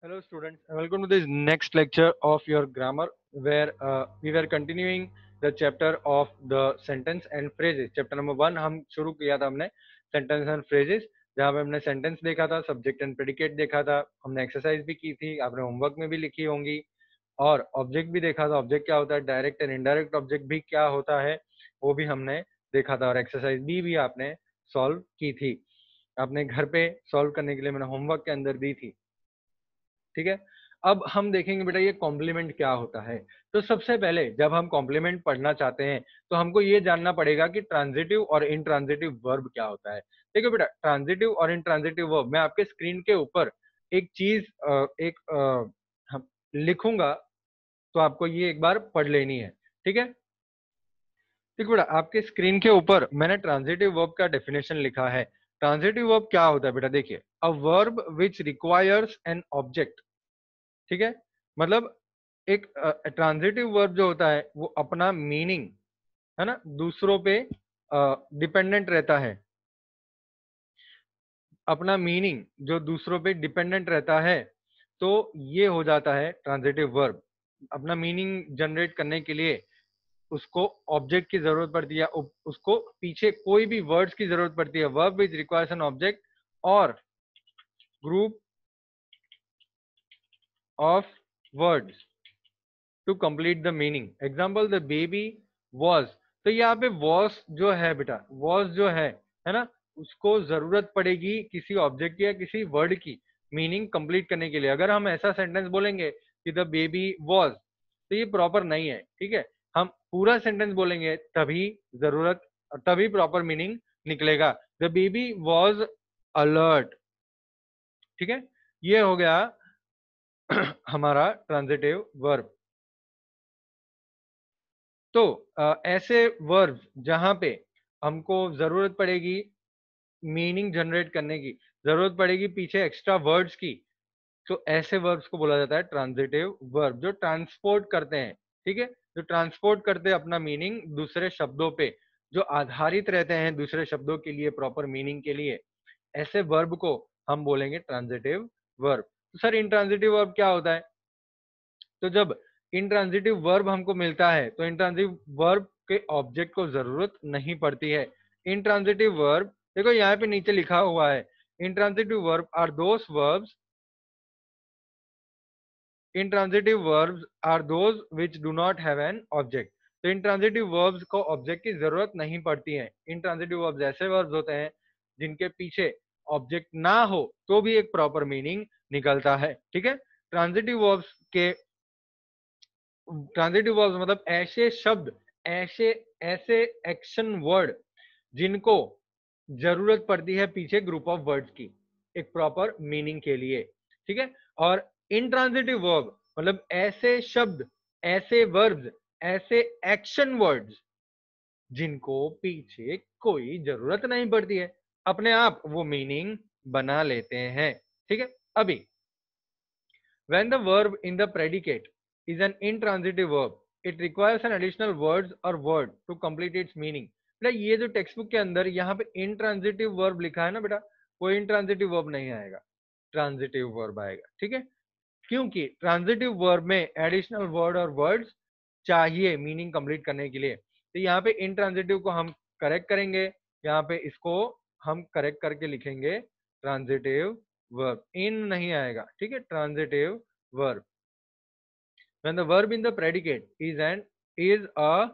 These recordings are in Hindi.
Hello, students. Welcome to this next lecture of your grammar, where we were continuing the chapter of the sentence and phrases. Chapter number 1 हम शुरू किया था हमने sentence and phrases, जहाँ पे हमने sentence देखा था, subject and predicate देखा था, हमने exercise भी की थी, आपने homework में भी लिखी होंगी, और object भी देखा था. Object क्या होता है, direct and indirect object भी क्या होता है, वो भी हमने देखा था, और exercise भी आपने solve की थी. आपने घर पे solve करने के लिए मैंने homework के अंदर दी थी. ठीक है. अब हम देखेंगे बेटा ये कॉम्प्लीमेंट क्या होता है. तो सबसे पहले जब हम कॉम्प्लीमेंट पढ़ना चाहते हैं तो हमको ये जानना पड़ेगा कि ट्रांजिटिव और इंट्रांजिटिव वर्ब क्या होता है. देखो बेटा, ट्रांजिटिव और इंट्रांजिटिव वर्ब मैं आपके स्क्रीन के ऊपर एक चीज हम लिखूंगा, तो आपको ये एक बार पढ़ लेनी है. ठीक है. देखो बेटा, आपके स्क्रीन के ऊपर मैंने ट्रांजिटिव वर्ब का डेफिनेशन लिखा है. ट्रांजिटिव वर्ब क्या होता है बेटा, देखिए, a verb which requires an object. ठीक है. मतलब एक ट्रांजिटिव वर्ब जो होता है वो अपना मीनिंग, है ना, दूसरों पे डिपेंडेंट रहता है. अपना मीनिंग जो दूसरों पे डिपेंडेंट रहता है, तो ये हो जाता है ट्रांजिटिव वर्ब. अपना मीनिंग जनरेट करने के लिए उसको ऑब्जेक्ट की जरूरत पड़ती है, उसको पीछे कोई भी वर्ड्स की जरूरत पड़ती है. Verb which requires an object और group of words to complete the meaning. Example, the baby was. तो यहाँ पे वॉज जो है बेटा, वॉज जो है ना, उसको जरूरत पड़ेगी किसी ऑब्जेक्ट की या किसी वर्ड की मीनिंग कंप्लीट करने के लिए. अगर हम ऐसा सेंटेंस बोलेंगे कि द बेबी वॉज, तो ये प्रॉपर नहीं है. ठीक है. हम पूरा सेंटेंस बोलेंगे तभी प्रॉपर मीनिंग निकलेगा. The baby was alert. ठीक है. ये हो गया हमारा ट्रांजिटिव वर्ब. तो ऐसे वर्ब्स जहां पे हमको जरूरत पड़ेगी मीनिंग जनरेट करने की, जरूरत पड़ेगी पीछे एक्स्ट्रा वर्ड्स की, तो ऐसे वर्ब्स को बोला जाता है ट्रांजिटिव वर्ब, जो ट्रांसपोर्ट करते हैं. ठीक है. जो ट्रांसपोर्ट करते हैं अपना मीनिंग दूसरे शब्दों पे, जो आधारित रहते हैं दूसरे शब्दों के लिए प्रॉपर मीनिंग के लिए, ऐसे वर्ब को हम बोलेंगे ट्रांजिटिव वर्ब. तो सर इंट्रांजिटिव वर्ब क्या होता है. तो जब इंट्रांजिटिव वर्ब हमको मिलता है तो इंट्रांजिटिव वर्ब के ऑब्जेक्ट को जरूरत नहीं पड़ती है. इंट्रांजिटिव वर्ब, देखो यहाँ पे नीचे लिखा हुआ है, intransitive verb are those verbs, intransitive verbs are those which do not have an object. तो intransitive verbs को ऑब्जेक्ट की जरूरत नहीं पड़ती है. intransitive verbs ऐसे verbs होते हैं जिनके पीछे ऑब्जेक्ट ना हो तो भी एक प्रॉपर मीनिंग निकलता है. ठीक है. ट्रांजिटिव वर्ब्स के ट्रांजिटिव वर्ब्स मतलब ऐसे शब्द, ऐसे ऐसे एक्शन वर्ड जिनको जरूरत पड़ती है पीछे ग्रुप ऑफ वर्ड्स की एक प्रॉपर मीनिंग के लिए. ठीक है. और इंट्रांजिटिव वर्ब मतलब ऐसे शब्द, ऐसे वर्ब्स, ऐसे एक्शन वर्ड्स जिनको पीछे कोई जरूरत नहीं पड़ती है, अपने आप वो मीनिंग बना लेते हैं. ठीक है. अभी when the verb in the predicate is an intransitive verb, it requires an additional words or word to complete its meaning. बेटा ये जो टेक्स्ट बुक के अंदर यहाँ पे इंट्रांजिटिव वर्ब लिखा है ना बेटा, कोई इंट्रांजिटिव वर्ब नहीं आएगा, ट्रांजिटिव वर्ब आएगा. ठीक है. क्योंकि ट्रांजिटिव वर्ब में एडिशनल वर्ड और वर्ड्स चाहिए मीनिंग कंप्लीट करने के लिए. तो यहाँ पे इंट्रांजिटिव को हम करेक्ट करेंगे, यहाँ पे इसको हम करेक्ट करके लिखेंगे ट्रांजिटिव वर्ब. इन नहीं आएगा. ठीक है. Transitive verb. when the verb in the predicate is a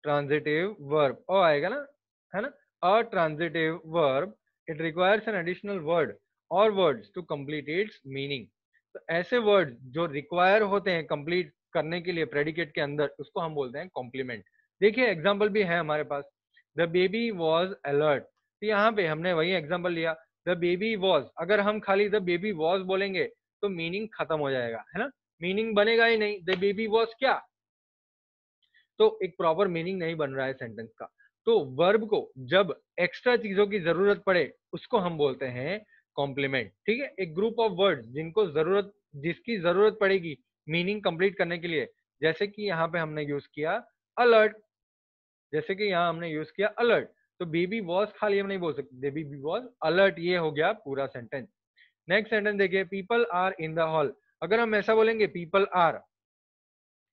transitive verb, ओ आएगा ना, है ना. a transitive verb, it requires an additional word or words to complete its meaning. तो ऐसे वर्ड जो रिक्वायर होते हैं कंप्लीट करने के लिए प्रेडिकेट के अंदर, उसको हम बोलते हैं कॉम्प्लीमेंट. देखिए एग्जाम्पल भी है हमारे पास. The baby was alert. तो यहाँ पे हमने वही एग्जाम्पल लिया, द बेबी वॉज. अगर हम खाली द बेबी वॉज बोलेंगे तो मीनिंग खत्म हो जाएगा, है ना, मीनिंग बनेगा ही नहीं. द बेबी वॉज क्या, तो एक प्रॉपर मीनिंग नहीं बन रहा है सेंटेंस का. तो वर्ब को जब एक्स्ट्रा चीजों की जरूरत पड़े उसको हम बोलते हैं कॉम्प्लीमेंट. ठीक है. एक ग्रुप ऑफ वर्ड्स जिनको जरूरत, जिसकी जरूरत पड़ेगी मीनिंग कंप्लीट करने के लिए. जैसे कि यहाँ पे हमने यूज किया अलर्ट, जैसे कि यहाँ हमने यूज किया अलर्ट, तो बेबी वॉज खाली हम नहीं बोल सकते, बेबी वॉज अलर्ट. ये हो गया पूरा सेंटेंस. नेक्स्ट सेंटेंस देखिए, people are in the hall. अगर हम ऐसा बोलेंगे पीपल आर,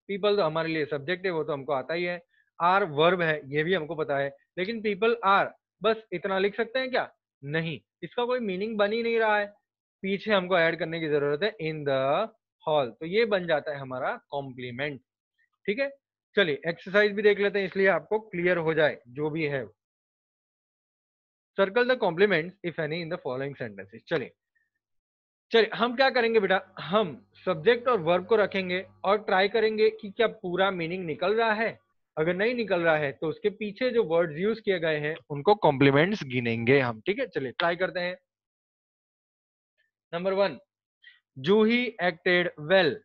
पीपल तो हमारे लिए सब्जेक्ट है, वो तो हमको आता ही है, आर वर्ब है ये भी हमको पता है, लेकिन पीपल आर बस इतना लिख सकते हैं क्या? नहीं, इसका कोई मीनिंग बन ही नहीं रहा है, पीछे हमको ऐड करने की जरूरत है इन द हॉल, तो ये बन जाता है हमारा कॉम्प्लीमेंट। ठीक है, चलिए एक्सरसाइज भी देख लेते हैं इसलिए आपको क्लियर हो जाए जो भी है। Circle the complements if any in the following sentences. चलिए चलिए हम क्या करेंगे बेटा, हम सब्जेक्ट और वर्ब को रखेंगे और ट्राई करेंगे कि क्या पूरा मीनिंग निकल रहा है। अगर नहीं निकल रहा है तो उसके पीछे जो वर्ड्स यूज किए गए हैं उनको कॉम्प्लीमेंट्स गिनेंगे हम। ठीक है, चलिए ट्राई करते हैं। नंबर 1, जूही एक्टेड वेल,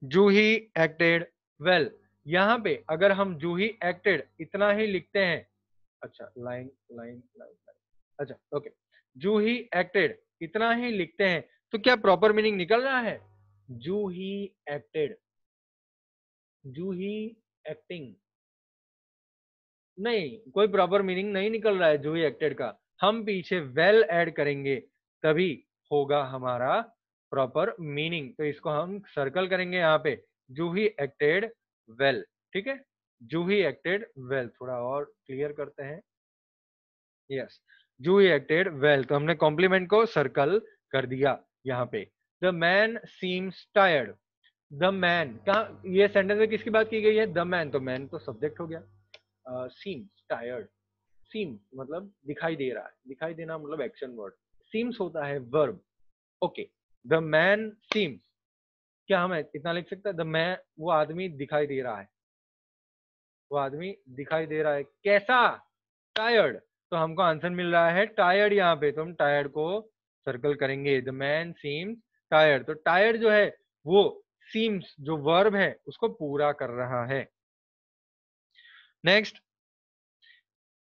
जूही एक्टेड वेल। यहाँ पे अगर हम जूही एक्टेड इतना ही लिखते हैं, अच्छा लाइन लाइन लाइन, अच्छा ओके, जूही एक्टेड इतना ही लिखते हैं तो क्या प्रॉपर मीनिंग निकल रहा है? जूही एक्टेड, जूही एक्टिंग, नहीं, कोई प्रॉपर मीनिंग नहीं निकल रहा है जूही एक्टेड का। हम पीछे वेल ऐड करेंगे तभी होगा हमारा प्रॉपर मीनिंग, तो इसको हम सर्कल करेंगे यहाँ पे, जूही एक्टेड वेल। ठीक है, जूही एक्टेड वेल, थोड़ा और क्लियर करते हैं। यस, जूही एक्टेड वेल, तो हमने कॉम्प्लीमेंट को सर्कल कर दिया यहाँ पे। The man seems tired, the man, कहा ये सेंटेंस में किसकी बात की गई है? द मैन, तो मैन तो सब्जेक्ट हो गया। सीम्स टायर्ड, सीम्स मतलब दिखाई दे रहा है, दिखाई देना मतलब एक्शन वर्ड, सीम्स होता है verb. Okay, the man seems, क्या हम इतना लिख सकते हैं? द मैन, वो आदमी दिखाई दे रहा है, वो आदमी दिखाई दे रहा है कैसा? टायर्ड, तो हमको आंसर मिल रहा है टायर्ड यहाँ पे, तो हम टायर्ड को सर्कल करेंगे। द मैन सीम्स टायर्ड, तो टायर्ड जो है वो सीम्स जो वर्ब है उसको पूरा कर रहा है। नेक्स्ट,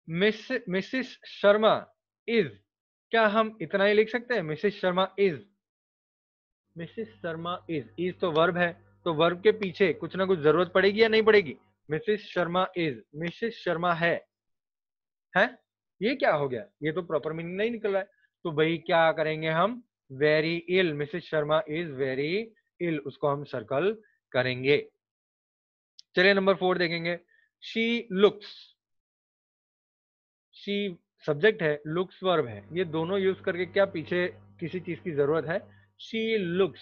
मिसिस शर्मा इज, क्या हम इतना ही लिख सकते हैं? Mrs Sharma is, Mrs Sharma is तो वर्ब है, तो वर्ब के पीछे कुछ ना कुछ जरूरत पड़ेगी या नहीं पड़ेगी? Mrs Sharma is, Mrs Sharma है, ये क्या हो गया? ये तो प्रॉपर मीनिंग नहीं निकल रहा है, तो भाई क्या करेंगे हम? Very ill, Mrs Sharma is very ill, उसको हम सर्कल करेंगे। चलिए नंबर 4 देखेंगे। शी लुक्स, शी सब्जेक्ट है, लुक्स वर्ब है, ये दोनों यूज करके क्या पीछे किसी चीज की जरूरत है? शी लुक्स,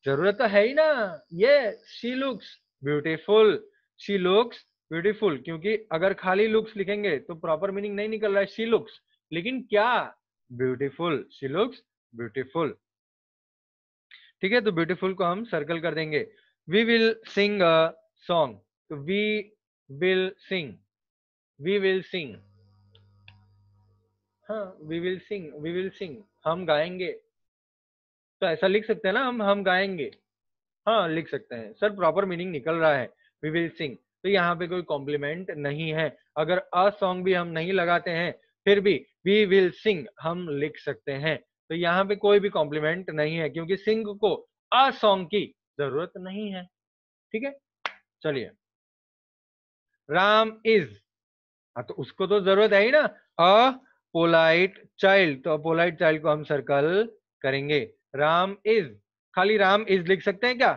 जरूरत तो है ही ना, ये she looks beautiful, she looks beautiful, क्योंकि अगर खाली लुक्स लिखेंगे तो प्रॉपर मीनिंग नहीं निकल रहा है शी लुक्स, लेकिन क्या? Beautiful, she looks beautiful. ठीक है, तो ब्यूटीफुल को हम सर्कल कर देंगे। We will sing a song, तो we will sing, we will sing, हाँ we will sing, we will sing, हम गाएंगे, तो ऐसा लिख सकते हैं ना हम गाएंगे, हाँ लिख सकते हैं सर, प्रॉपर मीनिंग निकल रहा है वी विल सिंग, तो यहाँ पे कोई कॉम्प्लीमेंट नहीं है। अगर अ सॉन्ग भी हम नहीं लगाते हैं फिर भी वी विल सिंग हम लिख सकते हैं, तो यहाँ पे कोई भी कॉम्प्लीमेंट नहीं है क्योंकि सिंग को अ सॉन्ग की जरूरत नहीं है। ठीक है, चलिए राम इज, हाँ तो उसको तो जरूरत है ही ना, अ पोलाइट चाइल्ड, तो पोलाइट चाइल्ड को हम सर्कल करेंगे। राम इज, खाली राम इज लिख सकते हैं क्या?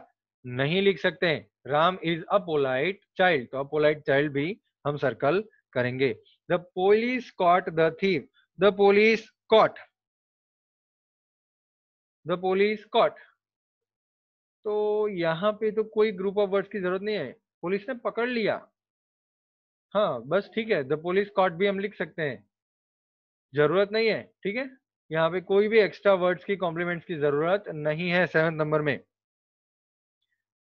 नहीं लिख सकते हैं, Ram is a polite child, तो अ पोलाइट चाइल्ड भी हम सर्कल करेंगे। The police caught the thief, the police caught, the police caught, तो यहाँ पे तो कोई ग्रुप ऑफ वर्ड्स की जरूरत नहीं है, पुलिस ने पकड़ लिया, हाँ बस ठीक है, द पुलिस कॉट भी हम लिख सकते हैं, जरूरत नहीं है। ठीक है, यहाँ पे कोई भी एक्स्ट्रा वर्ड्स की कॉम्प्लीमेंट्स की जरूरत नहीं है। 7 नंबर में,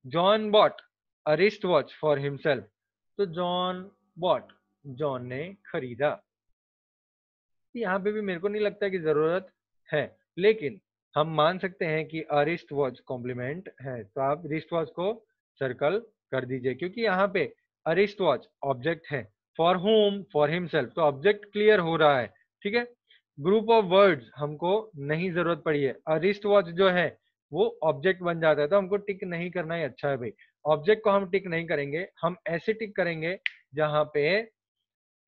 John bought a wrist watch for himself, तो जॉन बॉट, जॉन ने खरीदा, यहाँ पे भी मेरे को नहीं लगता कि जरूरत है, लेकिन हम मान सकते हैं कि अ रिस्ट वॉच कॉम्प्लीमेंट है, तो आप रिस्ट वॉच को सर्कल कर दीजिए क्योंकि यहाँ पे अ रिस्ट वॉच ऑब्जेक्ट है, फॉर होम फॉर हिमसेल्फ, तो ऑब्जेक्ट क्लियर हो रहा है। ठीक है, ग्रुप ऑफ वर्ड्स हमको नहीं जरूरत पड़ी है, अ रिस्ट वॉच जो है वो ऑब्जेक्ट बन जाता है, तो हमको टिक नहीं करना ही अच्छा है भाई। ऑब्जेक्ट को हम टिक नहीं करेंगे, हम ऐसे टिक करेंगे जहां पे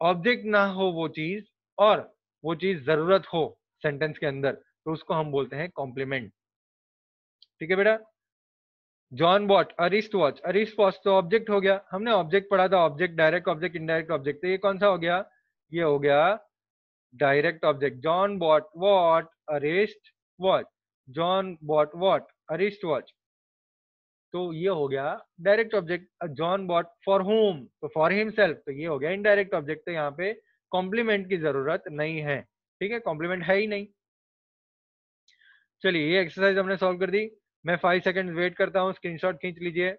ऑब्जेक्ट ना हो वो चीज और वो चीज जरूरत हो सेंटेंस के अंदर, तो उसको हम बोलते हैं कॉम्प्लीमेंट। ठीक है बेटा। John bought a wrist watch, a wrist watch तो ऑब्जेक्ट हो गया, हमने ऑब्जेक्ट पढ़ा था, object, direct object, indirect object, तो ये कौन सा हो गया, ये हो गया direct object. John bought what, a wrist watch, John bought what, a wrist watch, तो ये हो गया direct object. John bought for home, तो फॉर हिमसेल्फ, तो ये हो गया इनडायरेक्ट ऑब्जेक्ट। तो यहाँ पे कॉम्प्लीमेंट की जरूरत नहीं है, ठीक है, कॉम्प्लीमेंट है ही नहीं। चलिए ये एक्सरसाइज हमने सॉल्व कर दी। मैं 5 सेकंड वेट करता हूँ, स्क्रीनशॉट खींच लीजिए।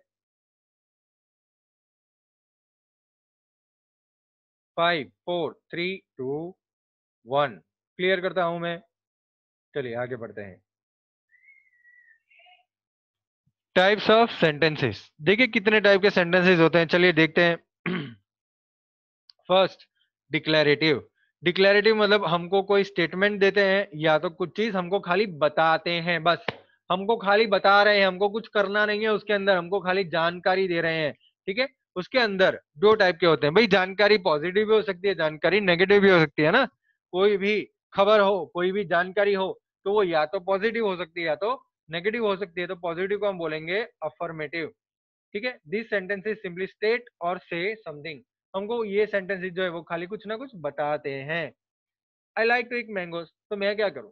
5 4 3 2 1 क्लियर करता हूं मैं। चलिए आगे बढ़ते हैं। टाइप्स ऑफ सेंटेंसेस, देखिए कितने टाइप के सेंटेंसेस होते हैं, चलिए देखते हैं। First, declarative. डिक्लेरेटिव मतलब हमको कोई स्टेटमेंट देते हैं या तो कुछ चीज हमको खाली बताते हैं, बस हमको खाली बता रहे हैं, हमको कुछ करना नहीं है उसके अंदर, हमको खाली जानकारी दे रहे हैं। ठीक है, उसके अंदर दो टाइप के होते हैं भाई, जानकारी पॉजिटिव भी हो सकती है, जानकारी नेगेटिव भी हो सकती है ना। कोई भी खबर हो, कोई भी जानकारी हो, तो वो या तो पॉजिटिव हो सकती है या तो नेगेटिव हो सकती है। तो पॉजिटिव को हम बोलेंगे अफर्मेटिव। ठीक है, this sentence is simply state और से समथिंग। हमको ये सेंटेंसेस जो है वो खाली कुछ ना कुछ बताते हैं। I like to eat mangoes, तो मैं क्या करूं,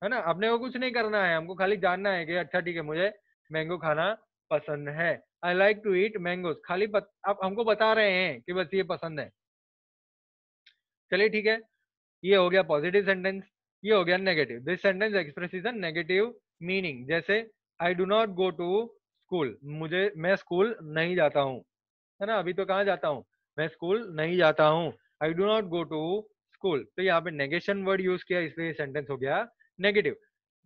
है ना, अपने को कुछ नहीं करना है, हमको खाली जानना है कि अच्छा ठीक है मुझे मैंगो खाना पसंद है। I like to eat mangoes, खाली आप हमको बता रहे हैं कि बस ये पसंद है। चलिए ठीक है, ये हो गया पॉजिटिव सेंटेंस। ये हो गया negative, this sentence expresses a negative meaning, जैसे I do not go to school, मैं स्कूल नहीं जाता हूँ, है ना, अभी तो कहाँ जाता हूँ, मैं स्कूल नहीं जाता हूँ। I do not go to school, तो यहाँ पे नेगेशन वर्ड यूज किया, इसलिए सेंटेंस हो गया नेगेटिव।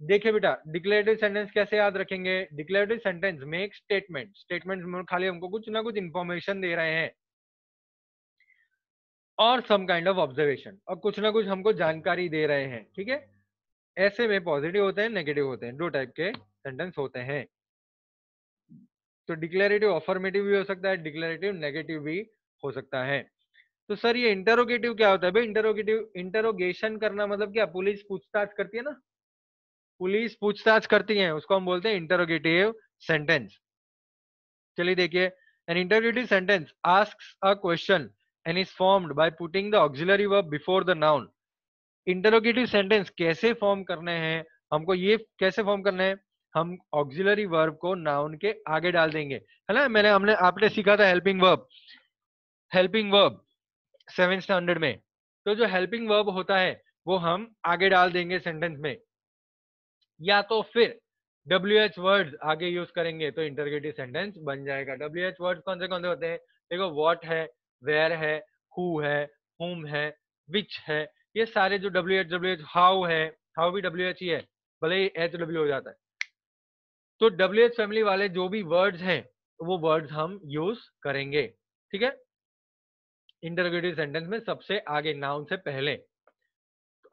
देखिए बेटा, डिक्लेरेटिव सेंटेंस कैसे याद रखेंगे, डिक्लेरेटिव सेंटेंस में एक स्टेटमेंट, स्टेटमेंट में खाली हमको कुछ ना कुछ इंफॉर्मेशन दे रहे हैं, और सम काइंड ऑफ ऑब्जर्वेशन, और कुछ ना कुछ हमको जानकारी दे रहे हैं। ठीक है, ऐसे में पॉजिटिव होते हैं, नेगेटिव होते हैं, दो टाइप के सेंटेंस होते हैं। तो डिक्लेरेटिव अफर्मेटिव भी हो सकता है, डिक्लेरेटिव नेगेटिव भी हो सकता है। तो सर ये इंटरोगेटिव क्या होता है भाई, इंटरोगेटिव, इंटरोगेशन करना मतलब क्या, पुलिस पूछताछ करती है ना, पुलिस पूछताछ करती है, उसको हम बोलते हैं इंटरोगेटिव सेंटेंस। चलिए देखिए, an interrogative sentence asks a question and is formed by putting the auxiliary verb before the noun. Interrogative sentence कैसे फॉर्म करने हैं, हमको ये कैसे फॉर्म करना है, हम ऑक्सिलरी वर्ब को नाउन के आगे डाल देंगे, है ना। हमने आपने सीखा था helping verb, helping verb 7th standard में। तो जो हेल्पिंग वर्ब होता है वो हम आगे डाल देंगे सेंटेंस में, या तो फिर WH वर्ड्स आगे यूज करेंगे तो इंटरोगेटिव सेंटेंस बन जाएगा। WH वर्ड्स कौन से होते हैं, देखो व्हाट है, वेयर है, हु है, हुम है, विच है, ये सारे जो WH हाउ है, हाउ भी WH ही है, भले ही HW हो जाता है। तो WH फैमिली वाले जो भी वर्ड्स हैं वो वर्ड्स हम यूज करेंगे। ठीक है, इंटरोगेटिव सेंटेंस में सबसे आगे नाउन से पहले,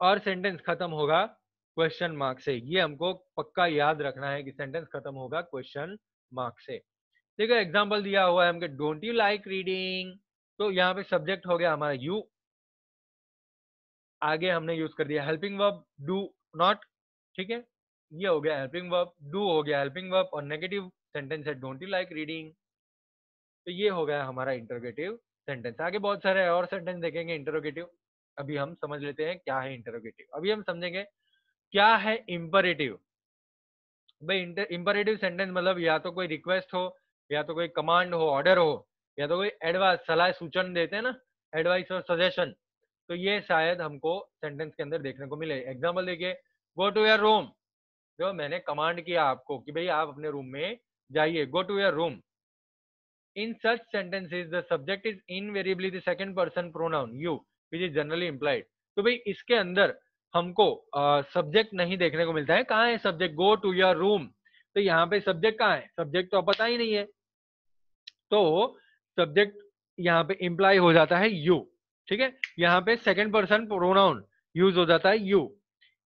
और सेंटेंस खत्म होगा क्वेश्चन मार्क से। ये हमको पक्का याद रखना है कि सेंटेंस खत्म होगा क्वेश्चन मार्क से। देखो एग्जांपल दिया हुआ है हमके, डोंट यू लाइक रीडिंग, तो यहाँ पे सब्जेक्ट हो गया हमारा यू, आगे हमने यूज कर दिया हेल्पिंग वर्ब डू नॉट। ठीक है, ये हो गया हेल्पिंग वर्ब, डू हो गया हेल्पिंग वर्ब, और नेगेटिव सेंटेंस है डोंट यू लाइक रीडिंग। तो ये हो गया हमारा इंटरोगेटिव सेंटेंस। आगे बहुत सारे और सेंटेंस देखेंगे इंटरोगेटिव, अभी हम समझ लेते हैं क्या है इंटरोगेटिव। अभी हम समझेंगे क्या है इंपरेटिव। भाई इंपरेटिव सेंटेंस मतलब या तो कोई रिक्वेस्ट हो, या तो कोई कमांड हो, ऑर्डर हो, या तो कोई एडवाइस, सलाह सूचन देते हैं ना, एडवाइस और सजेशन, तो ये शायद हमको सेंटेंस के अंदर देखने को मिले। एग्जांपल देखिए, गो टू योर रूम, जो मैंने कमांड किया आपको कि भाई आप अपने रूम में जाइए, go to your room. In such sentences the subject is invariably the second person pronoun you which is generally implied. तो भाई इसके अंदर हमको सब्जेक्ट नहीं देखने को मिलता है। कहाँ है subject, go to your room, तो यहाँ पे सब्जेक्ट कहाँ है, सब्जेक्ट तो पता ही नहीं है, तो सब्जेक्ट यहाँ पे इंप्लाई हो जाता है यू। ठीक है, यहाँ पे सेकंड पर्सन प्रोनाउन यूज हो जाता है you,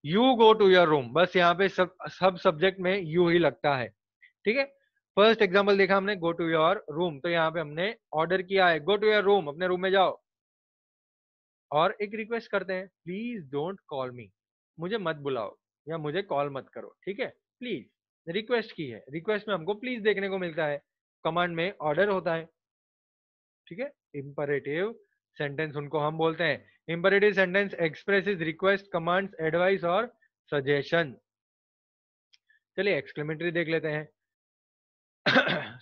you go to your room, बस यहाँ पे सब सब्जेक्ट में यू ही लगता है। ठीक है, फर्स्ट एग्जांपल देखा हमने गो टू योर रूम, तो यहाँ पे हमने ऑर्डर किया है गो टू योर रूम, अपने रूम में जाओ, और एक रिक्वेस्ट करते हैं प्लीज डोंट कॉल मी, मुझे मत बुलाओ, या मुझे कॉल मत करो, ठीक है, प्लीज, रिक्वेस्ट की है, रिक्वेस्ट में हमको प्लीज देखने को मिलता है, कमांड में ऑर्डर होता है, ठीक है। इंपरेटिव सेंटेंस उनको हम बोलते हैं। Imperative sentence expresses request, commands, advice और सजेशन। चलिए एक्सक्लेमेटरी देख लेते हैं।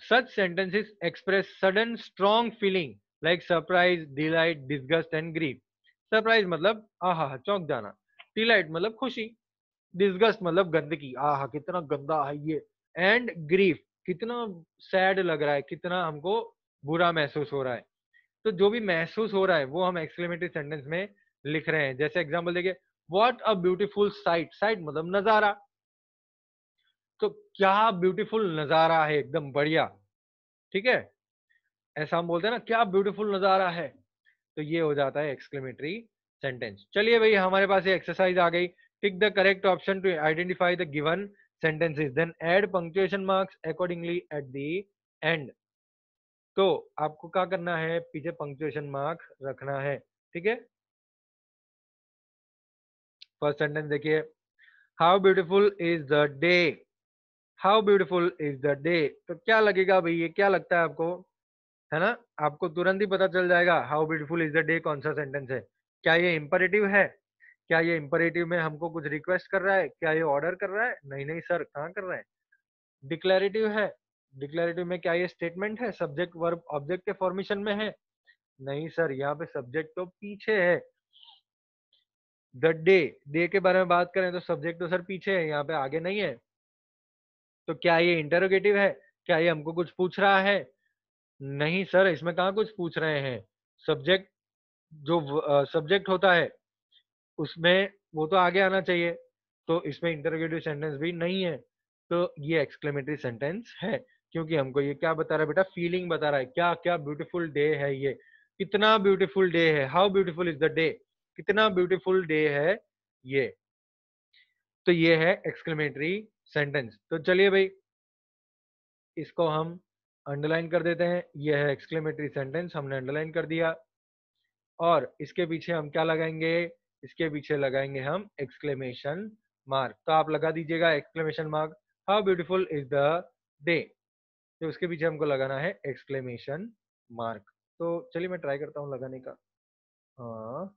Such sentences express sudden strong feeling like surprise, delight, disgust and grief. Surprise मतलब आहा चौंक जाना, डिलाइट मतलब खुशी, डिस्गस्ट मतलब गंदगी, आहा कितना गंदा है ये, एंड ग्रीफ कितना सैड लग रहा है, कितना हमको बुरा महसूस हो रहा है। तो जो भी महसूस हो रहा है वो हम एक्सक्लेमेटरी सेंटेंस में लिख रहे हैं। जैसे एग्जांपल देखिए, what a beautiful sight, site मतलब नजारा, तो क्या ब्यूटीफुल नजारा है, एकदम बढ़िया, ठीक है, ऐसा हम बोलते हैं ना, क्या ब्यूटीफुल नजारा है, तो ये हो जाता है एक्सक्लेमेटरी सेंटेंस। चलिए भाई हमारे पास ये एक्सरसाइज आ गई। Tick the correct option to identify the given sentences, then add punctuation marks accordingly at the end। तो आपको क्या करना है, पीछे पंक्चुएशन मार्क रखना है, ठीक है। फर्स्ट सेंटेंस देखिए, how beautiful is the day, how beautiful is the day, तो क्या लगेगा भाई, ये क्या लगता है आपको, है ना, आपको तुरंत ही पता चल जाएगा how beautiful is the day कौन सा सेंटेंस है। क्या ये इंपरेटिव है, क्या ये इंपरेटिव में हमको कुछ रिक्वेस्ट कर रहा है, क्या ये ऑर्डर कर रहा है, नहीं नहीं सर कहाँ कर रहा है। डिक्लेरेटिव है, डिक्लेरेटिव में क्या ये स्टेटमेंट है, सब्जेक्ट वर्ब ऑब्जेक्ट के फॉर्मेशन में है, नहीं सर यहाँ पे सब्जेक्ट तो पीछे है। द डे, डे के बारे में बात करें तो सब्जेक्ट तो सर पीछे है, यहाँ पे आगे नहीं है। तो क्या ये इंटरोगेटिव है, क्या ये हमको कुछ पूछ रहा है, नहीं सर इसमें कहाँ कुछ पूछ रहे हैं। सब्जेक्ट जो सब्जेक्ट होता है उसमें वो तो आगे आना चाहिए, तो इसमें इंटरोगेटिव सेंटेंस भी नहीं है, तो ये एक्सक्लेमेटरी सेंटेंस है। क्योंकि हमको ये क्या बता रहा है बेटा, फीलिंग बता रहा है, क्या क्या ब्यूटीफुल डे है ये, कितना ब्यूटीफुल डे है, how beautiful is the day, कितना ब्यूटीफुल डे है ये, तो ये है एक्सक्लेमेटरी सेंटेंस। तो चलिए भाई इसको हम अंडरलाइन कर देते हैं, ये है एक्सक्लेमेटरी सेंटेंस, हमने अंडरलाइन कर दिया। और इसके पीछे हम क्या लगाएंगे, इसके पीछे लगाएंगे हम एक्सक्लेमेशन मार्क। तो आप लगा दीजिएगा exclamation mark, how beautiful is the day, तो उसके पीछे हमको लगाना है एक्सक्लेमेशन मार्क। तो चलिए मैं ट्राई करता हूँ लगाने का। हाँ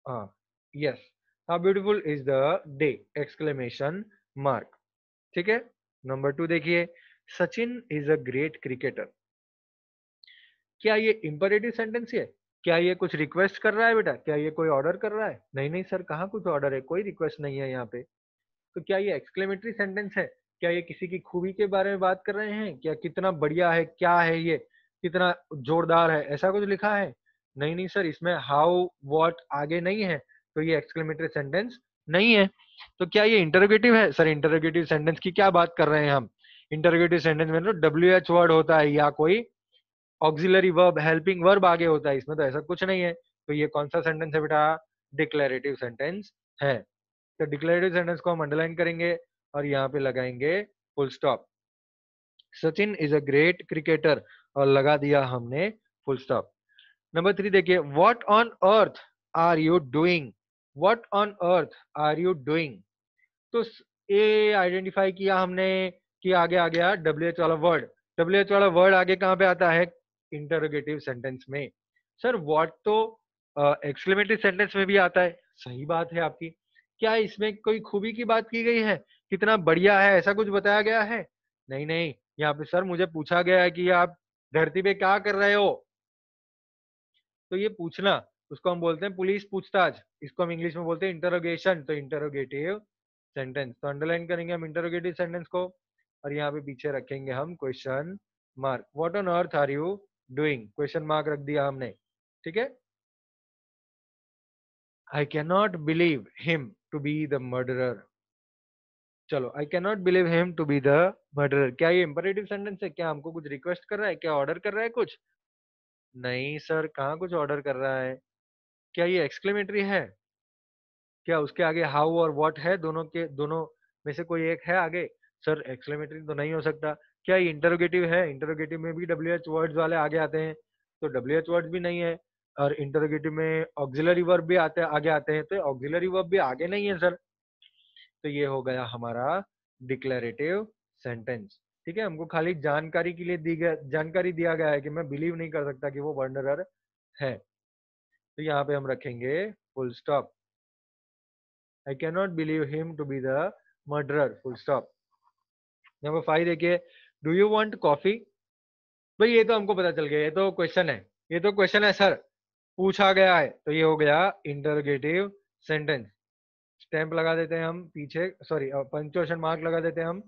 हाँ, yes, how beautiful is the day exclamation mark, ठीक है। नंबर 2 देखिए, Sachin is a great cricketer, क्या ये इंपरेटिव सेंटेंस है, क्या ये कुछ रिक्वेस्ट कर रहा है बेटा, क्या ये कोई ऑर्डर कर रहा है, नहीं नहीं सर कहाँ कुछ ऑर्डर है, कोई रिक्वेस्ट नहीं है यहाँ पे। तो क्या ये एक्सक्लेमेटरी सेंटेंस है, क्या ये किसी की खूबी के बारे में बात कर रहे हैं, क्या कितना बढ़िया है, क्या है ये, कितना जोरदार है, ऐसा कुछ लिखा है, नहीं नहीं सर इसमें हाउ व्हाट आगे नहीं है, तो ये एक्सक्लेमेटरी सेंटेंस नहीं है। तो क्या ये इंटरोगेटिव है, सर इंटरोगेटिव सेंटेंस की क्या बात कर रहे हैं हम, इंटरोगेटिव सेंटेंस में तो WH वर्ड होता है या कोई ऑक्सिलरी वर्ब हेल्पिंग वर्ब आगे होता है, इसमें तो ऐसा कुछ नहीं है। तो ये कौन सा सेंटेंस है बेटा, डिक्लेरेटिव सेंटेंस है। तो डिक्लेरेटिव सेंटेंस को हम अंडरलाइन करेंगे और यहाँ पे लगाएंगे full stop. Sachin is a great cricketer और लगा दिया हमने फुल स्टॉप। नंबर 3 देखिए, what on earth are you doing, what on earth are you doing, तो ये आइडेंटिफाई किया हमने कि आगे आ गया WH वाला वर्ड, WH वाला वर्ड आगे कहाँ पे आता है, इंटरोगेटिव सेंटेंस में। सर व्हाट तो एक्सक्लेमेटरी सेंटेंस में भी आता है, सही बात है आपकी, क्या इसमें कोई खूबी की बात की गई है, कितना बढ़िया है ऐसा कुछ बताया गया है, नहीं नहीं, यहाँ पे सर मुझे पूछा गया है कि आप धरती पे क्या कर रहे हो, तो ये पूछना उसको हम बोलते हैं पुलिस पूछताछ, इसको हम इंग्लिश में बोलते हैं इंटरोगेशन, तो इंटरोगेटिव सेंटेंस। तो अंडरलाइन करेंगे हम इंटरोगेटिव सेंटेंस को और यहाँ पे पीछे रखेंगे हम question mark, what on earth are you doing, question mark रख दिया हमने, ठीक है। I can not believe him to be the murderer, चलो I can not believe him to be the murderer, क्या ये इंपरेटिव सेंटेंस है, क्या हमको कुछ रिक्वेस्ट कर रहा है, क्या ऑर्डर कर रहा है कुछ, नहीं सर कहाँ कुछ ऑर्डर कर रहा है। क्या ये एक्सक्लेमेटरी है, क्या उसके आगे हाउ और व्हाट है, दोनों के दोनों में से कोई एक है आगे, सर एक्सक्लेमेटरी तो नहीं हो सकता। क्या ये इंटरोगेटिव है, इंटरोगेटिव में भी WH वर्ड्स वाले आगे आते हैं, तो WH वर्ड्स भी नहीं है। और इंटरोगेटिव में ऑक्सिलरी वर्ब भी आगे आते हैं, तो ऑक्सिलरी वर्ब भी आगे नहीं है सर। तो ये हो गया हमारा डिक्लेरेटिव सेंटेंस। ठीक है, हमको खाली जानकारी के लिए जानकारी दिया गया है कि मैं बिलीव नहीं कर सकता कि वो वर्डरर है, तो यहाँ पे हम रखेंगे full stop. I can not believe him to be the murderer, full stop. Number 5 देखिए, डू यू वांट कॉफी। भाई ये तो हमको पता चल गया, ये तो क्वेश्चन है, ये तो क्वेश्चन है सर, पूछा गया है, तो ये हो गया इंटरोगेटिव सेंटेंस। स्टैंप लगा देते हैं हम पीछे, सॉरी पंक्चुएशन मार्क लगा देते हैं हम।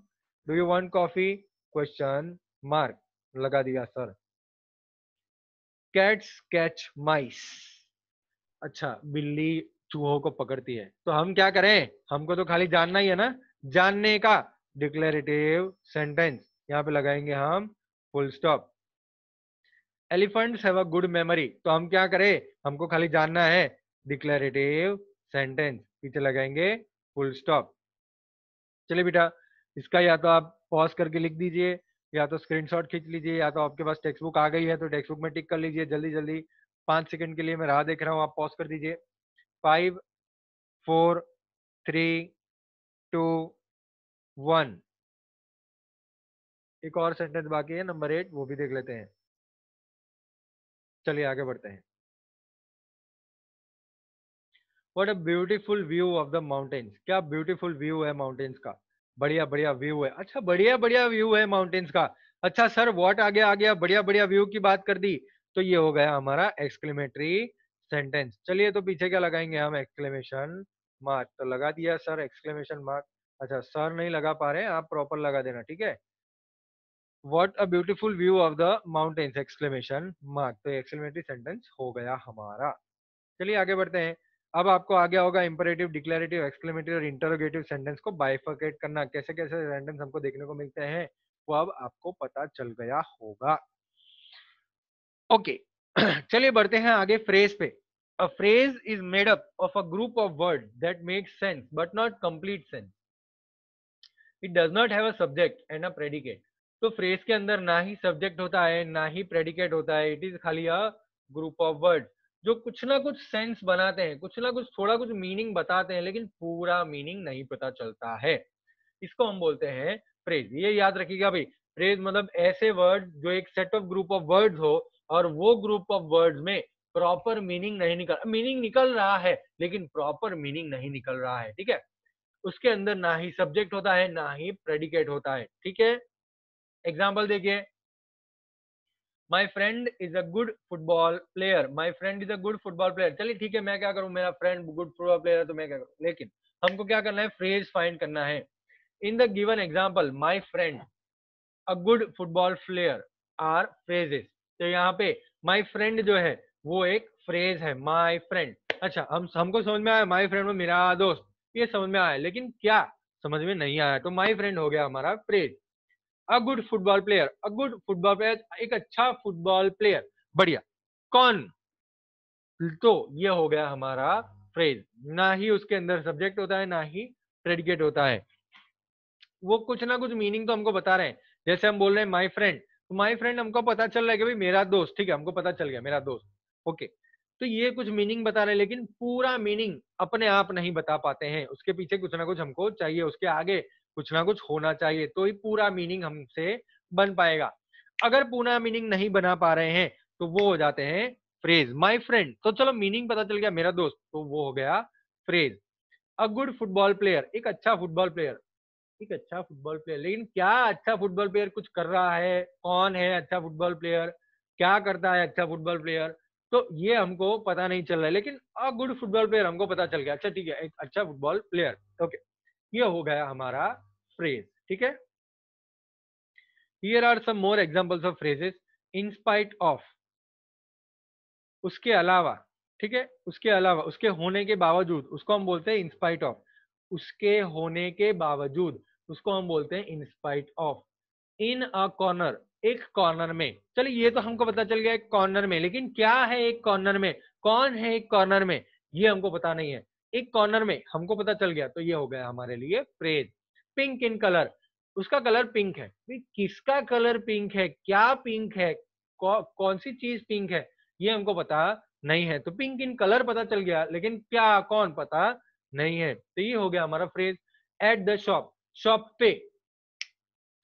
Do you want coffee, question mark लगा दिया सर। कैट्स कैच माइस, अच्छा बिल्ली चूहों को पकड़ती है, तो हम क्या करें, हमको तो खाली जानना ही है ना, जानने का डिक्लेरेटिव सेंटेंस, यहाँ पे लगाएंगे हम full stop. Elephants have a good memory, तो हम क्या करें, हमको खाली जानना है डिक्लेरेटिव सेंटेंस, पीछे लगाएंगे फुल स्टॉप। चलिए बेटा, इसका या तो आप पॉज करके लिख दीजिए, या तो स्क्रीनशॉट खींच लीजिए, या तो आपके पास टेक्स्ट बुक आ गई है तो टेक्स्ट बुक में टिक कर लीजिए जल्दी जल्दी। 5 सेकंड के लिए मैं राह देख रहा हूँ, आप पॉज कर दीजिए। 5, 4, 3, 2, 1। एक और सेंटेंस बाकी है नंबर 8, वो भी देख लेते हैं। चलिए आगे बढ़ते हैं। What a beautiful view of the mountains, क्या ब्यूटीफुल व्यू है माउंटेन्स का, बढ़िया बढ़िया व्यू है, अच्छा बढ़िया बढ़िया व्यू है माउंटेन्स का। अच्छा सर व्हाट आ गया बढ़िया बढ़िया व्यू की बात कर दी, तो ये हो गया हमारा एक्सक्लेमेटरी सेंटेंस। चलिए तो पीछे क्या लगाएंगे हम, एक्सक्लेमेशन मार्क, तो लगा दिया सर एक्सक्लेमेशन मार्क। अच्छा सर नहीं लगा पा रहे, आप प्रॉपर लगा देना, ठीक है। What a beautiful view of the mountains, exclamation mark, तो एक्सक्लेमेटरी सेंटेंस हो गया हमारा। चलिए आगे बढ़ते हैं। अब आपको आ गया होगा इंपरेटिव, डिक्लेरेटिव, एक्सक्लेमेटरी और इंटरोगेटिव सेंटेंस को बाइफरकेट करना, कैसे कैसे सेंटेंस हमको देखने को मिलते हैं वो अब आपको पता चल गया होगा। ओके चलिए बढ़ते हैं आगे फ्रेज पे। A phrase is made up of a group of word that make sense but not complete sense. It does not have a subject and a predicate. तो फ्रेज के अंदर ना ही सब्जेक्ट होता है ना ही प्रेडिकेट होता है, इट इज खाली अ ग्रुप ऑफ वर्ड जो कुछ ना कुछ सेंस बनाते हैं, कुछ ना कुछ थोड़ा कुछ मीनिंग बताते हैं, लेकिन पूरा मीनिंग नहीं पता चलता है। इसको हम बोलते हैं फ्रेज। ये याद रखिएगा भाई, फ्रेज मतलब ऐसे वर्ड जो एक set of group of words हो और वो ग्रुप ऑफ वर्ड्स में प्रॉपर मीनिंग नहीं निकल, मीनिंग निकल रहा है लेकिन प्रॉपर मीनिंग नहीं निकल रहा है, ठीक है। उसके अंदर ना ही सब्जेक्ट होता है ना ही प्रेडिकेट होता है, ठीक है। एग्जाम्पल देखिए, my friend is a good football player, my friend is a good football player. चलिए ठीक है, मैं क्या करूं, मेरा फ्रेंड गुड फुटबॉल प्लेयर है तो मैं क्या करूं, लेकिन हमको क्या करना है, फ्रेज फाइंड करना है। In the given example my friend a good football player are phrases. तो यहाँ पे माई फ्रेंड जो है वो एक फ्रेज है, माई फ्रेंड। अच्छा हमको समझ में आया, माई फ्रेंड में मेरा दोस्त, ये समझ में आया, लेकिन क्या समझ में नहीं आया, तो माई फ्रेंड हो गया हमारा फ्रेज। अ गुड फुटबॉल प्लेयर, अ गुड फुटबॉल प्लेयर, एक अच्छा फुटबॉल प्लेयर, बढ़िया, कौन, तो ये हो गया हमारा फ्रेज। ना ही उसके अंदर सब्जेक्ट होता है ना ही प्रेडिकेट होता है, वो कुछ ना कुछ मीनिंग तो हमको बता रहे हैं। जैसे हम बोल रहे हैं माई फ्रेंड, तो माई फ्रेंड हमको पता चल रहा है कि भाई मेरा दोस्त, ठीक है, हमको पता चल गया मेरा दोस्त, ओके। तो ये कुछ मीनिंग बता रहे हैं, लेकिन पूरा मीनिंग अपने आप नहीं बता पाते हैं, उसके पीछे कुछ ना कुछ हमको चाहिए, उसके आगे कुछ ना कुछ होना चाहिए, तो ही पूरा मीनिंग हमसे बन पाएगा। अगर पूरा मीनिंग नहीं बना पा रहे हैं तो वो हो जाते हैं फ्रेज। माई फ्रेंड, तो चलो मीनिंग पता चल गया, मेरा दोस्त, तो वो हो गया फ्रेज। अ गुड फुटबॉल प्लेयर, एक अच्छा फुटबॉल प्लेयर, एक अच्छा फुटबॉल प्लेयर, लेकिन क्या अच्छा फुटबॉल प्लेयर कुछ कर रहा है, कौन है अच्छा फुटबॉल प्लेयर, क्या करता है अच्छा फुटबॉल प्लेयर, तो ये हमको पता नहीं चल रहा है, लेकिन अ गुड फुटबॉल प्लेयर हमको पता चल गया, अच्छा ठीक है, एक अच्छा फुटबॉल प्लेयर, ओके। ये हो गया हमारा फ्रेज, ठीक है। Here are some more examples of phrases. In spite of, उसके अलावा, ठीक है, उसके अलावा, उसके होने के बावजूद, उसको हम बोलते हैं इन स्पाइट ऑफ। उसके होने के बावजूद उसको हम बोलते हैं इन spite of. In a corner, एक कॉर्नर में, चलिए ये तो हमको पता चल गया एक कॉर्नर में, लेकिन क्या है एक कॉर्नर में, कौन है एक कॉर्नर में, ये हमको पता नहीं है। एक कॉर्नर में हमको पता चल गया, तो ये हो गया हमारे लिए फ्रेज। पिंक इन कलर, उसका कलर पिंक है, किसका कलर पिंक है, क्या पिंक है, कौन सी चीज पिंक है, ये हमको पता नहीं है। तो पिंक इन कलर पता चल गया, लेकिन क्या कौन पता नहीं है। तो ये हो गया हमारा phrase at the shop. Shop पे,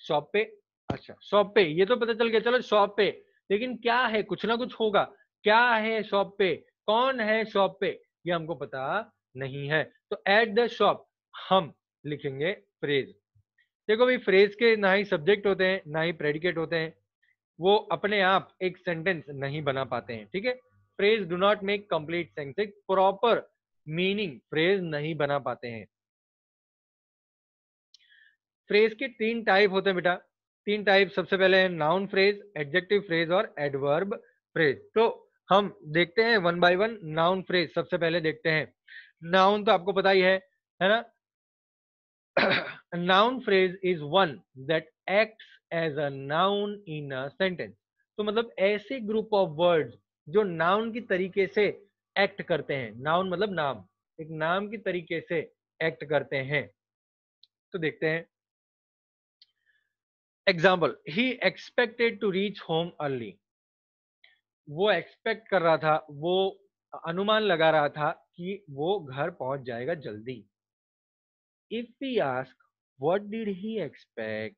शॉप पे, अच्छा शॉप पे ये तो पता चल गया, चलो शॉप पे, लेकिन क्या है, कुछ ना कुछ होगा। क्या है शॉप पे, कौन है शॉप पे, ये हमको पता नहीं है। तो एट द शॉप हम लिखेंगे फ्रेज। देखो भाई, फ्रेज के ना ही सब्जेक्ट होते हैं ना ही प्रेडिकेट होते हैं, वो अपने आप एक सेंटेंस नहीं बना पाते हैं, ठीक है। Phrase do not make complete sentence, एक प्रॉपर मीनिंग फ्रेज नहीं बना पाते हैं। फ्रेज के तीन टाइप होते हैं बेटा, तीन टाइप। सबसे पहले है नाउन फ्रेज, एडजेक्टिव फ्रेज और एडवर्ब फ्रेज। तो हम देखते हैं one by one. Noun phrase सबसे पहले देखते हैं। नाउन तो आपको पता ही है ना। Noun phrase is one that acts as a noun in a sentence. तो मतलब ऐसे ग्रुप ऑफ वर्ड्स जो नाउन की तरीके से एक्ट करते हैं। नाउन मतलब नाम, एक नाम की तरीके से एक्ट करते हैं। तो देखते हैं example, he expected to reach home early. वो एक्सपेक्ट कर रहा था, वो अनुमान लगा रहा था कि वो घर पहुंच जाएगा जल्दी। If we ask what did he expect,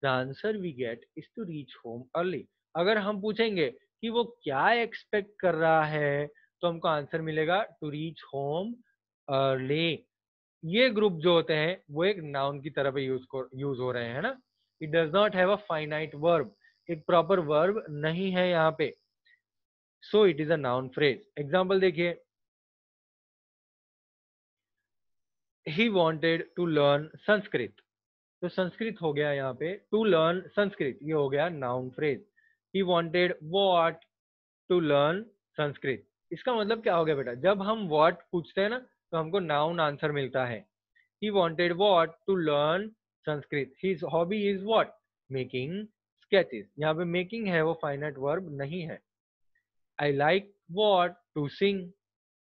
the answer we get is to reach home early. अगर हम पूछेंगे कि वो क्या एक्सपेक्ट कर रहा है, तो हमको आंसर मिलेगा टू रीच होम अर्ली। ये ग्रुप जो होते हैं वो एक नाउन की तरह यूज हो रहे हैं ना। It does not have a finite verb, एक प्रॉपर वर्ब नहीं है यहाँ पे। So it is a noun phrase. Example देखिए, he wanted to learn Sanskrit. तो संस्कृत हो गया यहाँ पे, टू लर्न संस्कृत ये हो गया noun phrase. He wanted what to learn Sanskrit. इसका मतलब क्या हो गया बेटा, जब हम वॉट पूछते हैं ना तो हमको नाउन आंसर मिलता है। He wanted what? To learn Sanskrit. His hobby is what? Making sketches। यहाँ पे making है, वो फाइनाइट वर्ब नहीं है। I like what? To sing।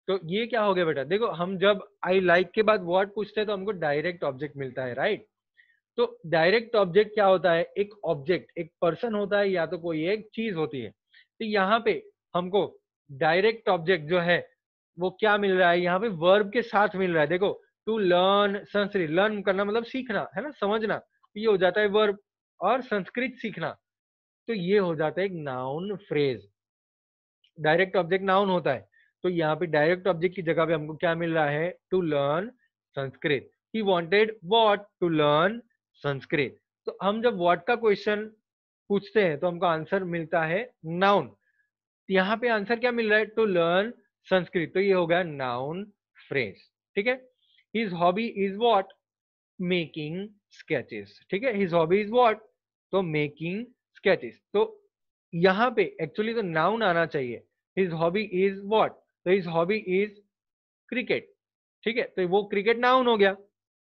तो ये क्या हो गया बेटा, देखो हम जब I like के बाद what पूछते हैं तो हमको डायरेक्ट ऑब्जेक्ट मिलता है, राइट। तो डायरेक्ट ऑब्जेक्ट क्या होता है, एक ऑब्जेक्ट, एक पर्सन होता है या तो कोई एक चीज होती है। तो यहाँ पे हमको डायरेक्ट ऑब्जेक्ट जो है वो क्या मिल रहा है, यहाँ पे वर्ब के साथ मिल रहा है। देखो, टू लर्न संस्कृत, लर्न करना मतलब सीखना है ना, समझना, ये हो जाता है वर्ब। और संस्कृत सीखना, तो ये हो जाता है एक noun phrase. Direct object noun होता है, तो यहाँ पे डायरेक्ट ऑब्जेक्ट की जगह पे हमको क्या मिल रहा है, to learn Sanskrit. He wanted what? To learn Sanskrit. तो हम जब वॉट का क्वेश्चन पूछते हैं तो हमको आंसर मिलता है नाउन। यहाँ पे आंसर क्या मिल रहा है, टू लर्न संस्कृत। तो ये हो गया नाउन फ्रेज, ठीक है। His hobby is what? Making sketches, ठीक है। His hobby is what? तो मेकिंग स्केचेस। तो यहाँ पे एक्चुअली तो नाउन आना चाहिए। His hobby is what? तो हिज हॉबी इज क्रिकेट, ठीक है। तो वो क्रिकेट नाउन हो गया,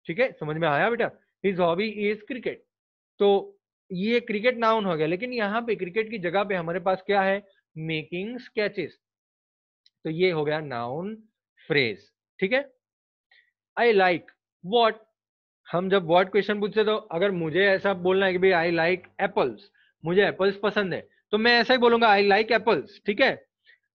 ठीक है, समझ में आया बेटा। हिज हॉबी इज क्रिकेट, तो ये क्रिकेट नाउन हो गया, लेकिन यहाँ पे क्रिकेट की जगह पे हमारे पास क्या है, मेकिंग स्केचेस। तो ये हो गया नाउन फ्रेज, ठीक है। I like what? हम जब व्हाट क्वेश्चन पूछते तो अगर मुझे ऐसा बोलना है कि भाई आई लाइक एप्पल्स, मुझे एप्पल्स पसंद है, तो मैं ऐसा ही बोलूंगा आई लाइक एप्पल्स, ठीक है।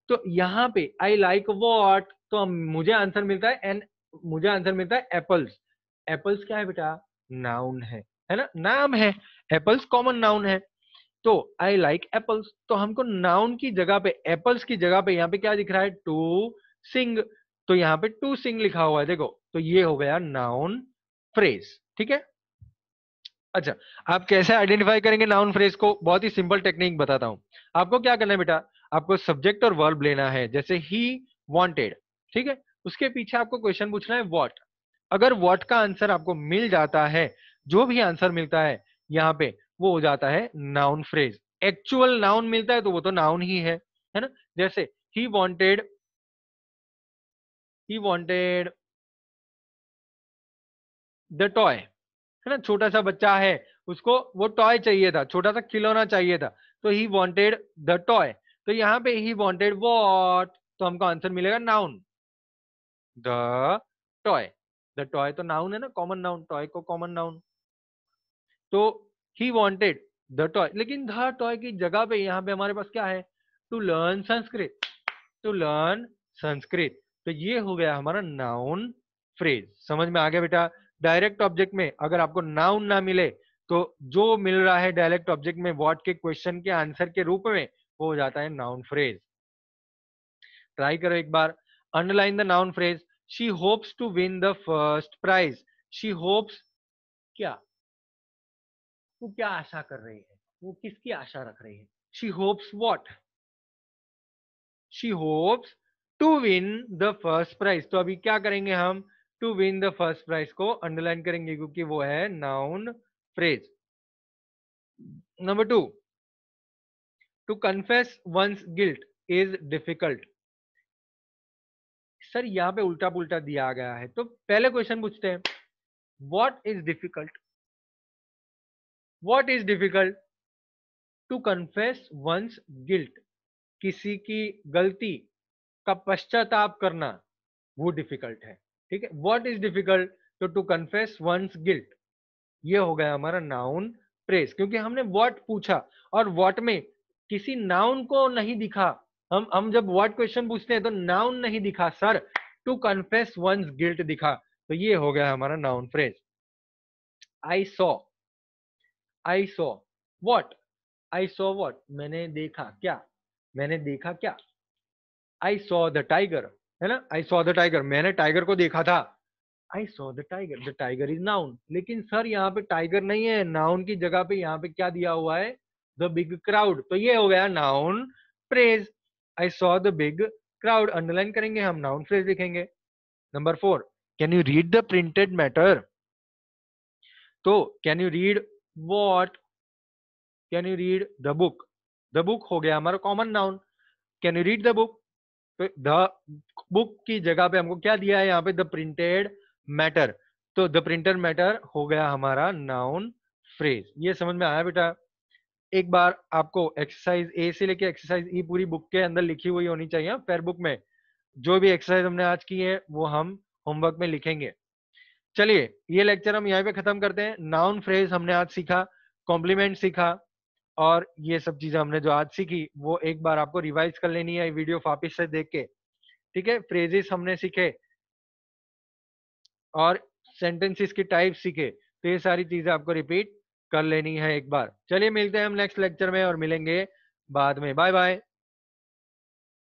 तो यहाँ पे आई लाइक व्हाट, तो मुझे आंसर मिलता है एन, मुझे आंसर मिलता है एप्पल्स। एप्पल्स क्या है बेटा, नाउन है ना, नाम है। एप्पल्स कॉमन नाउन है। तो आई लाइक एप्पल्स, तो हमको नाउन की जगह पे, एप्पल्स की जगह पे यहाँ पे क्या दिख रहा है, टू सिंग। तो यहाँ पे टू सिंग लिखा हुआ है, देखो। तो ये हो गया नाउन फ्रेज, ठीक है। अच्छा, आप कैसे आइडेंटिफाई करेंगे नाउन फ्रेज को, बहुत ही सिंपल टेक्निक बताता हूं। आपको क्या करना है बेटा, आपको सब्जेक्ट और वर्ब लेना है, जैसे ही वांटेड, ठीक है। उसके पीछे आपको क्वेश्चन पूछना है व्हाट। अगर व्हाट का आंसर आपको मिल जाता है, जो भी आंसर मिलता है यहाँ पे, वो हो जाता है नाउन फ्रेज। एक्चुअल नाउन मिलता है तो वो तो नाउन ही है ना। जैसे he wanted, he wanted the toy, है ना, छोटा सा बच्चा है, उसको वो टॉय चाहिए था, छोटा सा खिलौना चाहिए था। तो ही वांटेड द टॉय। तो यहाँ पे ही वांटेड व्हाट, तो हमको आंसर मिलेगा noun, the toy. The toy तो नाउन है ना, कॉमन नाउन, टॉय को कॉमन नाउन। तो ही वांटेड द टॉय, लेकिन द टॉय की जगह पे यहाँ पे हमारे पास क्या है, to learn Sanskrit. To learn Sanskrit. तो ये हो गया हमारा नाउन फ्रेज। समझ में आ गया बेटा? डायरेक्ट ऑब्जेक्ट में अगर आपको नाउन ना मिले तो जो मिल रहा है डायरेक्ट ऑब्जेक्ट में व्हाट के क्वेश्चन के आंसर के रूप में, वो हो जाता है नाउन फ्रेज। ट्राई करो एक बार। Underline the noun phrase. She hopes to win the first prize. She hopes, क्या, वो क्या आशा कर रही है, वो किसकी आशा रख रही है? She hopes what? She hopes to win the first prize. तो अभी क्या करेंगे हम? To win the first prize को अंडरलाइन करेंगे क्योंकि वो है noun phrase. Number 2, to confess one's guilt is difficult. Sir यहाँ पे उल्टा पुल्टा दिया गया है, तो पहले क्वेश्चन पूछते हैं, what is difficult? What is difficult? To confess one's guilt, किसी की गलती का पश्चाताप करना, वो डिफिकल्ट है। ठीक है, व्हाट इज डिफिकल्ट? तो टू कन्फेस वंस गिल्ट, ये हो गया हमारा नाउन फ्रेज, क्योंकि हमने व्हाट पूछा और व्हाट में किसी नाउन को नहीं दिखा। हम जब व्हाट क्वेश्चन पूछते हैं तो नाउन नहीं दिखा sir, to confess one's guilt दिखा, तो ये हो गया हमारा noun phrase. I saw, I saw what? I saw what? मैंने देखा क्या? मैंने देखा क्या? आई सॉ द टाइगर, है ना? आई सॉ द टाइगर, मैंने टाइगर को देखा था। आई saw the tiger, the tiger is noun. लेकिन सर यहाँ पे टाइगर नहीं है, नाउन की जगह पे यहाँ पे क्या दिया हुआ है? The big crowd. तो ये हो गया noun phrase. I saw the big crowd, underline करेंगे हम, नाउन फ्रेज लिखेंगे। Number 4, can you read the printed matter? तो can you read what? Can you read the book? The book हो गया हमारा common noun. Can you read the book? तो द बुक की जगह पे हमको क्या दिया है यहाँ पे? The printed matter. तो द प्रिंटेड मैटर हो गया हमारा नाउन फ्रेज। ये समझ में आया बेटा? एक बार आपको एक्सरसाइज ए से लेके एक्सरसाइज ई पूरी बुक के अंदर लिखी हुई होनी चाहिए, फेयर बुक में। जो भी एक्सरसाइज हमने आज की है वो हम होमवर्क में लिखेंगे। चलिए ये लेक्चर हम यहाँ पे खत्म करते हैं। नाउन फ्रेज हमने आज सीखा, कॉम्प्लीमेंट सीखा, और ये सब चीजें हमने जो आज सीखी वो एक बार आपको रिवाइज कर लेनी है वीडियो वापिस से देख के। ठीक है, फ्रेजेस हमने सीखे और सेंटेंसेस की टाइप सीखे, तो ये सारी चीजें आपको रिपीट कर लेनी है एक बार। चलिए मिलते हैं हम नेक्स्ट लेक्चर में, और मिलेंगे बाद में। Bye bye.